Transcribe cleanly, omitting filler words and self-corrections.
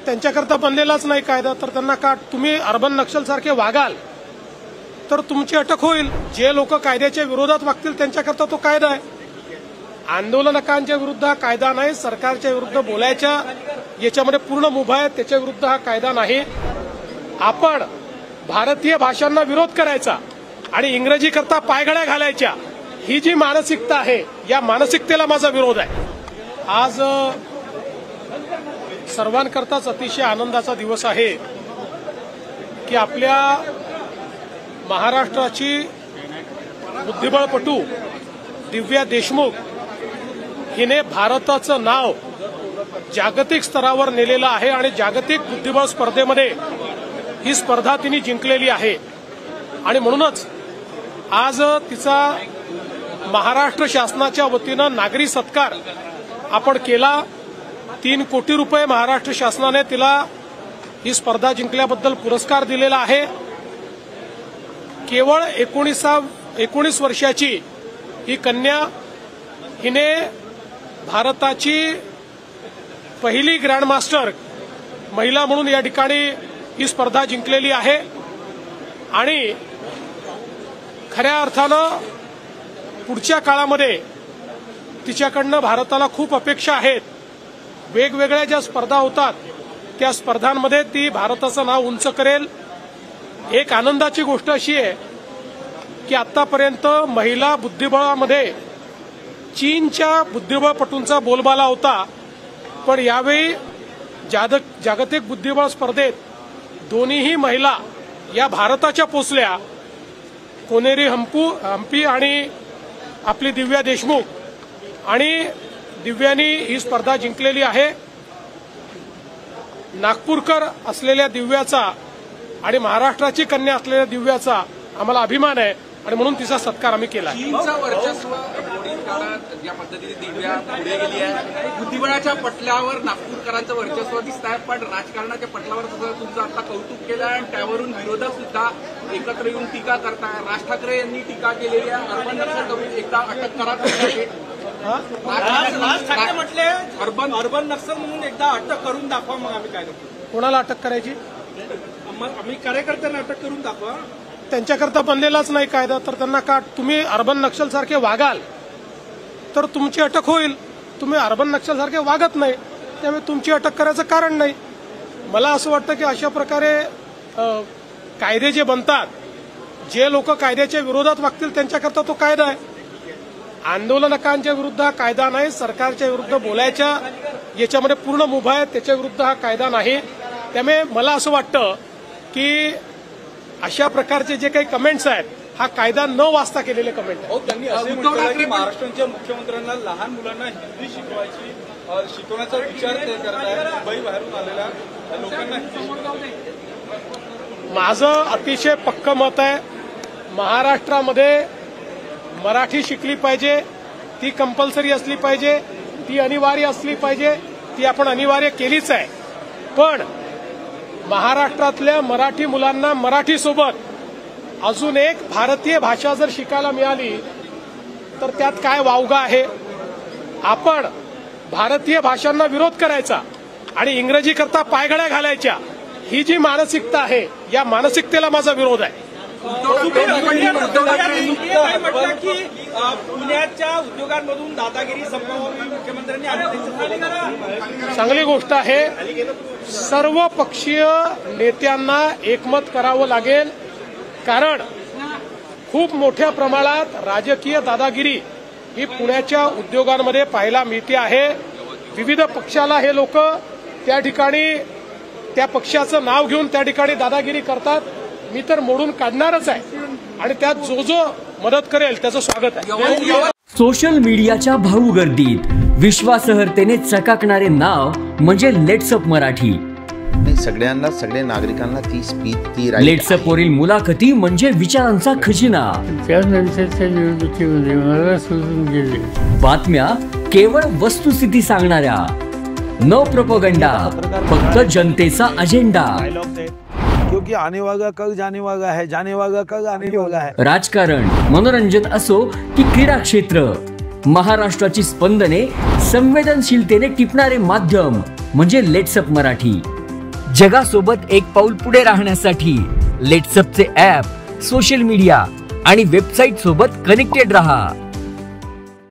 त्यांच्याकरता बनलेलाच नाही कायदा, तर त्यांना का तुम्ही अर्बन नक्षल सारखे वागाल तर तुमची अटक होईल। जे लोक कायद्याच्या विरोधात वागतील त्यांच्याकरता तो कायदा आहे। आंदोलनकांच्या विरुद्ध हा कायदा नाही, सरकारच्या विरुद्ध बोलायच्या याच्यामध्ये पूर्ण मुभा आहे, त्याच्या विरुद्ध हा कायदा नाही। आपण भारतीय भाषांना विरोध करायचा आणि इंग्रजी करता पायघड्या घालायच्या ही जी मानसिकता आहे, या मानसिकतेला माझा विरोध आहे। आज सर्वांकरताच अतिशय आनंदाचा दिवस आहे की आपल्या महाराष्ट्राची बुद्धिबळपटू दिव्या देशमुख हिने भारताचं नाव जागतिक स्तरावर नेलेलं आहे आणि जागतिक बुद्धिबळ स्पर्धेमध्ये ही स्पर्धा तिने जिंकलेली आहे। आणि म्हणूनच आज तिचा महाराष्ट्र शासनाच्या वतीनं नागरी सत्कार आपण केला। 3 कोटी रुपये महाराष्ट्र शासनाने तिला ही स्पर्धा जिंकल्याबद्दल पुरस्कार दिलेला आहे। केवळ 19 वर्षाची ही कन्या हिने भारताची पहिली ग्रँडमास्टर महिला म्हणून या ठिकाणी ही स्पर्धा जिंकलेली आहे। आणि खऱ्या अर्थानं पुढच्या काळामध्ये तिच्याकडनं भारताला खूप अपेक्षा आहेत। वेगवेगळ्या ज्या स्पर्धा होतात त्या स्पर्धांमध्ये ती भारताचं नाव उंच करेल। एक आनंदाची गोष्ट अशी आहे की आतापर्यंत महिला बुद्धिबळामध्ये चीनच्या बुद्धिबळपटूंचा बोलबाला होता, पण यावेळी जागतिक बुद्धिबळ स्पर्धेत दोन्हीही महिला या भारताच्या पोचल्या। कोनेरी हंपी आणि आपली दिव्या देशमुख, आणि दिव्यानी ही स्पर्धा जिंकलेली आहे। नागपूरकर असलेल्या दिव्याचा आणि महाराष्ट्राची कन्या असलेल्या दिव्याचा आम्हाला अभिमान आहे आणि म्हणून तिचा सत्कार आम्ही केला। चीनचं वर्चस्व मोडीत काळात ज्या पद्धतीने दिव्या पुढे गेली आहे, बुद्धिबळाच्या पटलावर नागपूरकरांचं वर्चस्व दिसत आहे, पण राजकारणाच्या पटलावर सुद्धा तुमचं आता कौतुक केलं आहे आणि त्यावरून विरोधक सुद्धा एकत्र येऊन टीका करताय। राज ठाकरे यांनी टीका केलेली आहे, अर्बन नक्षल करून एकदा अटक करा। राज ठाकरे म्हटले अर्बन नक्षल म्हणून एकदा अटक करून दाखवा, मग आम्ही काय करतो। कोणाला अटक करायची? आम्ही कार्यकर्त्यांना अटक करून दाखवा। त्यांच्याकरता बनलेलाच नाही कायदा, तर त्यांना का तुम्ही अर्बन नक्षल सारखे वागाल तर तुमची अटक होईल। तुम्ही अर्बन नक्षल सारखे वागत नाही, त्यामुळे तुमची अटक करायचं कारण नाही। मला असं वाटतं की अशा प्रकारे कायदे जे बनतात, जे लोक कायद्याच्या विरोधात वागतील त्यांच्याकरता तो कायदा आहे। आंदोलनकांच्या विरुद्ध हा कायदा नाही, सरकारच्या विरुद्ध बोलायच्या याच्यामध्ये पूर्ण मुभा आहे, त्याच्या विरुद्ध हा कायदा नाही। त्यामुळे मला असं वाटतं की अशा प्रकारचे जे काही कमेंट्स आहेत हा कायदा न वाचता केलेले कमेंट आहेत। त्यांनी असं म्हटलं की महाराष्ट्राच्या मुख्यमंत्र्यांना लहान मुलांना हिंदी शिकवण्याचा विचार ते करत आहे, मुंबई बाहेरून आलेल्या लोकांना। माझं अतिशय पक्कं मत आहे, महाराष्ट्रामध्ये मराठी शिकली पाहिजे, ती कंपल्सरी असली पाहिजे, ती अनिवार्य असली पाहिजे, ती आपण अनिवार्य केलीच आहे। पण महाराष्ट्रातल्या मराठी मुलांना मराठीसोबत अजून एक भारतीय भाषा जर शिकायला मिळाली तर त्यात काय वावगा आहे। आपण भारतीय भाषांना विरोध करायचा आणि इंग्रजी करता पायघड्या घालायच्या ही जी मानसिकता आहे, या मानसिकतेला माझा विरोध आहे। की पुण्याच्या उद्योगांमधून दादागिरी संपवावी मुख्यमंत्र्यांनी, चांगली गोष्ट आहे। सर्व पक्षीय नेत्यांना एकमत करावं लागेल, कारण खूप मोठ्या प्रमाणात राजकीय दादागिरी ही पुण्याच्या उद्योगांमध्ये पाहायला मिळते आहे। विविध पक्षाला हे लोक त्या ठिकाणी त्या पक्षाचं नाव घेऊन त्या ठिकाणी दादागिरी करतात। मी तर मोडून काढणारच आहे आणि त्यात जो मदत करेल त्याचं स्वागत आहे। सोशल मीडियाच्या भाऊ गर्दीत विश्वासार्हतेने चकाकणारे नाव म्हणजे लेट्सअप मराठी। सगळ्यांना, सगळ्या नागरिकांना ती स्पीच, ती लेट्सअप वरील मुलाखती म्हणजे विचारांचा खजिना। त्यानंतरच्या निवडणुकीमध्ये मला सोडून गेले। बातम्या केवळ वस्तुस्थिती सांगणाऱ्या, न प्रोपगंडा, फक्त जनतेचा अजेंडा। क्योंकि आने वाला कल जाने वाला है, जाने वाला कल आने वाला है। राजकारण, मनोरंजन असो की क्रीडा क्षेत्र, महाराष्ट्राची स्पंदने संवेदनशीलतेने टिपणारे माध्यम म्हणजे लेट्सअप मराठी। जगासोबत एक पाऊल पुढे राहण्यासाठी लेट्सअपचे ॲप, सोशल मीडिया आणि वेबसाईट सोबत कनेक्टेड रहा.